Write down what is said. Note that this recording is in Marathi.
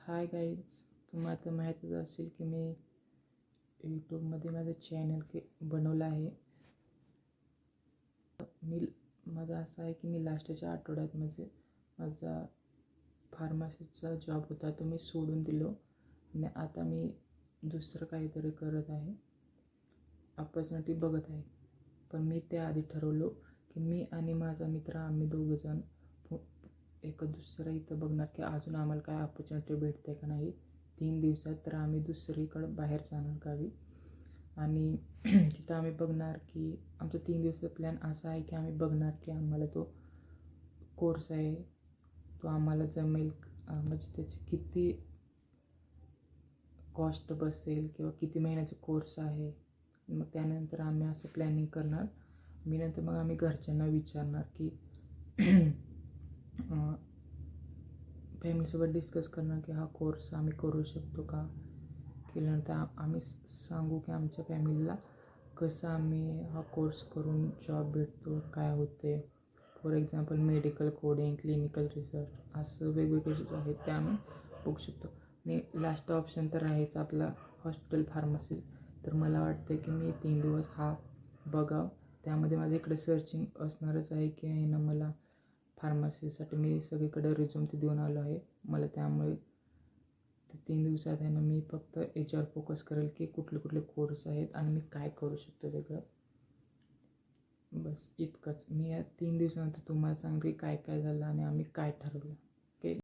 हाय गाईज, तुम्हाला आता माहीतच असेल की मी यूट्यूबमध्ये माझं चॅनल बनवलं आहे. माझं असं आहे की मी लास्टच्या आठवड्यात माझा फार्मसीचा जॉब होता तो मी सोडून दिलो आणि आता मी दुसरं काहीतरी करत आहे, ऑपॉर्च्युनिटी बघत आहे. पण मी त्याआधी ठरवलो की मी आणि माझा मित्र आम्ही दोघंजण एक दुसरं इथं बघणार की अजून आम्हाला काय ऑपॉर्च्युनिटी भेटते का नाही. 3 दिवसात तर आम्ही दुसरीकडं बाहेर जाणार गावी आणि तिथं आम्ही बघणार की आमचा 3 दिवसाचा प्लॅन असा आहे की आम्ही बघणार की आम्हाला तो कोर्स आहे तो आम्हाला जमेल, म्हणजे त्याची किती कॉस्ट बसेल किंवा किती महिन्याचा कोर्स आहे. मग त्यानंतर आम्ही असं प्लॅनिंग करणार. नंतर मग आम्ही घरच्यांना विचारणार की फॅमिलीसोबत डिस्कस करणार की हा कोर्स आम्ही करू शकतो का. केल्यानंतर आम्ही सांगू की आमच्या फॅमिलीला कसं आम्ही हा कोर्स करून जॉब भेटतो, काय होते. For example medical coding, clinical research असं वेगवेगळे जे आहेत ते आम्ही बघू शकतो. आणि लास्ट ऑप्शन तर आहेच आपला हॉस्पिटल फार्मसी. तर मला वाटतं की मी 3 दिवस हा बघावं. त्यामध्ये माझं इकडे सर्चिंग असणारच आहे की आहे ना, मला फार्मसीसाठी मी सगळीकडे रिझ्यूम ते देऊन आलो आहे. मला त्यामुळे ते 3 दिवसात आहे ना मी फक्त याच्यावर फोकस करेल की कुठले कुठले कोर्स आहेत आणि मी काय करू शकतो वेगळं. बस इतकंच. मी या 3 दिवसानंतर तुम्हाला सांगते काय काय झालं आणि आम्ही काय ठरवलं.